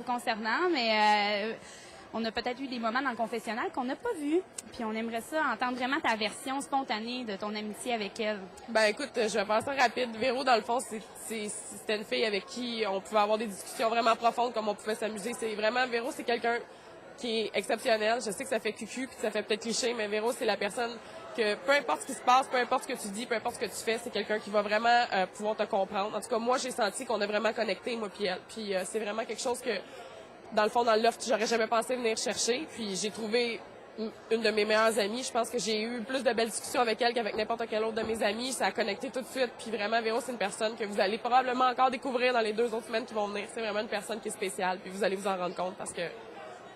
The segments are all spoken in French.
concernant, mais on a peut-être eu des moments dans le confessionnal qu'on n'a pas vus. Puis on aimerait ça entendre vraiment ta version spontanée de ton amitié avec elle. Ben écoute, je vais faire ça rapide. Véro, dans le fond, c'était une fille avec qui on pouvait avoir des discussions vraiment profondes, comme on pouvait s'amuser. C'est vraiment, Véro, c'est quelqu'un qui est exceptionnel. Je sais que ça fait cucu, puis que ça fait peut-être cliché, mais Véro, c'est la personne que peu importe ce qui se passe, peu importe ce que tu dis, peu importe ce que tu fais, c'est quelqu'un qui va vraiment pouvoir te comprendre. En tout cas, moi, j'ai senti qu'on a vraiment connecté, moi puis elle. Puis c'est vraiment quelque chose que, dans le fond, dans le loft, j'aurais jamais pensé venir chercher. Puis j'ai trouvé une de mes meilleures amies. Je pense que j'ai eu plus de belles discussions avec elle qu'avec n'importe quel autre de mes amis. Ça a connecté tout de suite. Puis vraiment, Véro, c'est une personne que vous allez probablement encore découvrir dans les 2 autres semaines qui vont venir. C'est vraiment une personne qui est spéciale. Puis vous allez vous en rendre compte parce que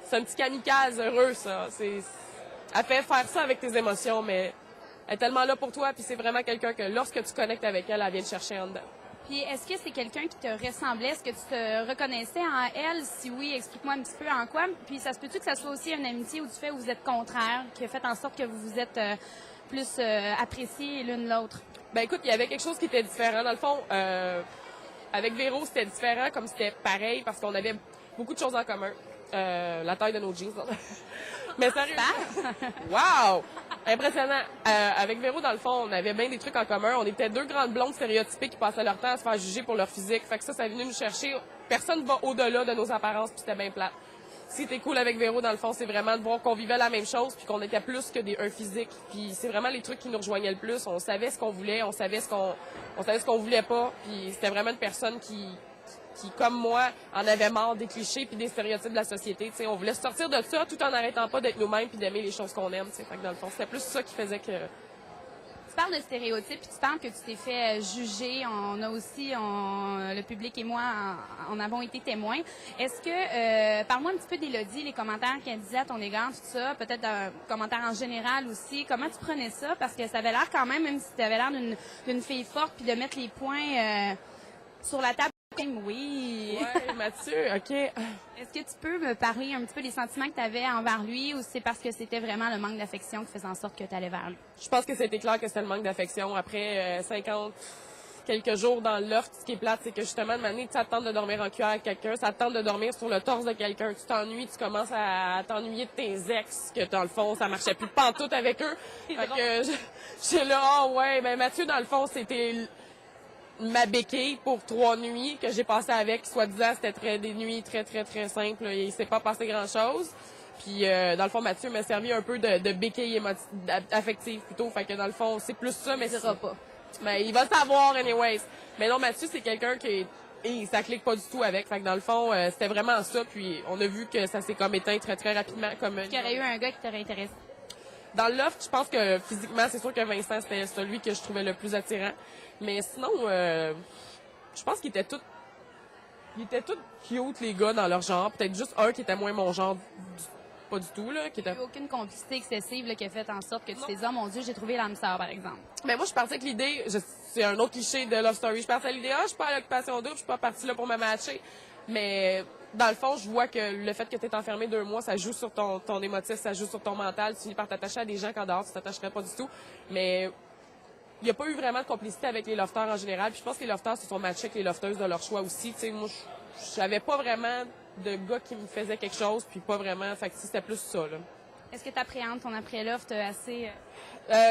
c'est un petit kamikaze heureux, ça. Elle fait faire ça avec tes émotions, mais elle est tellement là pour toi. Puis c'est vraiment quelqu'un que lorsque tu connectes avec elle, elle vient te chercher en dedans. Puis est-ce que c'est quelqu'un qui te ressemblait? Est-ce que tu te reconnaissais en elle? Si oui, explique-moi un petit peu en quoi. Puis ça se peut-tu que ça soit aussi une amitié ou du fait où vous êtes contraires, qui a fait en sorte que vous vous êtes plus appréciés l'une l'autre? Ben écoute, il y avait quelque chose qui était différent. Dans le fond, avec Véro, c'était différent comme c'était pareil parce qu'on avait beaucoup de choses en commun. La taille de nos jeans. Mais sérieux. Wow! Impressionnant. Avec Véro, dans le fond, on avait bien des trucs en commun. On était 2 grandes blondes stéréotypées qui passaient leur temps à se faire juger pour leur physique. Fait que ça est venu nous chercher. Personne va au-delà de nos apparences, puis c'était bien plate. Ce qui était cool avec Véro, dans le fond, c'est vraiment de voir qu'on vivait la même chose, puis qu'on était plus que un physique. Puis c'est vraiment les trucs qui nous rejoignaient le plus. On savait ce qu'on voulait, on savait ce qu'on voulait pas. Puis c'était vraiment une personne qui, comme moi, en avait marre des clichés puis des stéréotypes de la société. T'sais, on voulait sortir de ça tout en n'arrêtant pas d'être nous-mêmes puis d'aimer les choses qu'on aime. T'sais. Fait que dans le fond, c'était plus ça qui faisait que... Tu parles de stéréotypes puis tu parles que tu t'es fait juger. On a aussi, le public et moi, en avons été témoins. Est-ce que, parle-moi un petit peu d'Élodie, les commentaires qu'elle disait à ton égard, tout ça, peut-être un commentaire en général aussi. Comment tu prenais ça? Parce que ça avait l'air quand même si tu avais l'air d'une fille forte puis de mettre les points sur la table. Oui. Ouais, Mathieu, OK. Est-ce que tu peux me parler un petit peu des sentiments que tu avais envers lui ou c'est parce que c'était vraiment le manque d'affection qui faisait en sorte que tu allais vers lui? Je pense que c'était clair que c'était le manque d'affection. Après 50 quelques jours dans le loft, ce qui est plate, c'est que justement, de manière, ça te tente de dormir en cuillère avec quelqu'un, ça te tente de dormir sur le torse de quelqu'un, tu t'ennuies, tu commences à t'ennuyer de tes ex, que dans le fond, ça marchait plus pantoute avec eux. Fait que j'étais là, oh ouais, ben Mathieu, dans le fond, c'était ma béquille pour 3 nuits que j'ai passées avec, soi-disant, c'était des nuits très, très, très simples. Il s'est pas passé grand-chose. Puis, dans le fond, Mathieu m'a servi un peu de béquille affective plutôt. Fait que, dans le fond, c'est plus ça, mais il dira pas. Mais il va le savoir, anyways. Mais non, Mathieu, c'est quelqu'un qui ça clique pas du tout avec. Fait que, dans le fond, c'était vraiment ça. Puis, on a vu que ça s'est comme éteint très, très rapidement. Qu'il y aurait eu un gars qui t'aurait intéressé. Dans le loft, je pense que physiquement, c'est sûr que Vincent, c'était celui que je trouvais le plus attirant. Mais sinon, je pense qu'ils étaient tous cute, les gars, dans leur genre. Peut-être juste un qui était moins mon genre, pas du tout, là. Il n'y a eu aucune complicité excessive là, qui a fait en sorte que tu t'es dit, oh mon Dieu, j'ai trouvé l'âme sœur, par exemple. Mais moi, je partais avec l'idée, c'est un autre cliché de Love Story, je partais à l'idée, je suis pas à l'occupation double, je suis pas partie là pour me matcher. Mais dans le fond, je vois que le fait que tu es enfermé 2 mois, ça joue sur ton émotif, ça joue sur ton mental. Tu finis par t'attacher à des gens qu'en dehors, tu t'attacherais pas du tout. Mais il n'y a pas eu vraiment de complicité avec les lofters en général. Puis je pense que les lofters se sont matchés avec les lofteuses de leur choix aussi. Tu sais, moi, je n'avais pas vraiment de gars qui me faisaient quelque chose, puis pas vraiment. Fait que c'était plus ça, là. Est-ce que tu appréhendes ton après-loft assez...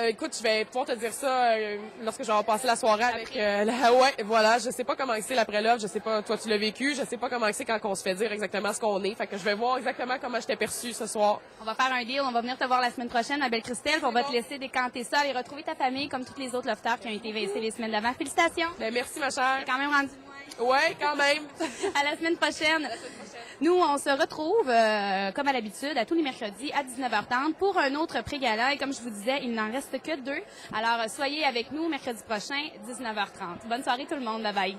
Écoute, je vais pouvoir te dire ça lorsque je vais avoir passé la soirée avec... ouais, voilà, je sais pas comment c'est l'après-loft, je sais pas, toi tu l'as vécu, je sais pas comment c'est quand on se fait dire exactement ce qu'on est. Fait que je vais voir exactement comment je t'ai perçu ce soir. On va faire un deal, on va venir te voir la semaine prochaine, ma belle Christelle, on va te laisser décanter ça et retrouver ta famille comme tous les autres lofters qui ont été vincés les semaines d'avant. Félicitations! Ben, merci, ma chère. T'es quand même rendu loin. Ouais, quand même. À la semaine prochaine. Nous, on se retrouve, comme à l'habitude, à tous les mercredis à 19h30 pour un autre pré-gala. Et comme je vous disais, il n'en reste que 2. Alors, soyez avec nous mercredi prochain, 19h30. Bonne soirée tout le monde. Bye bye.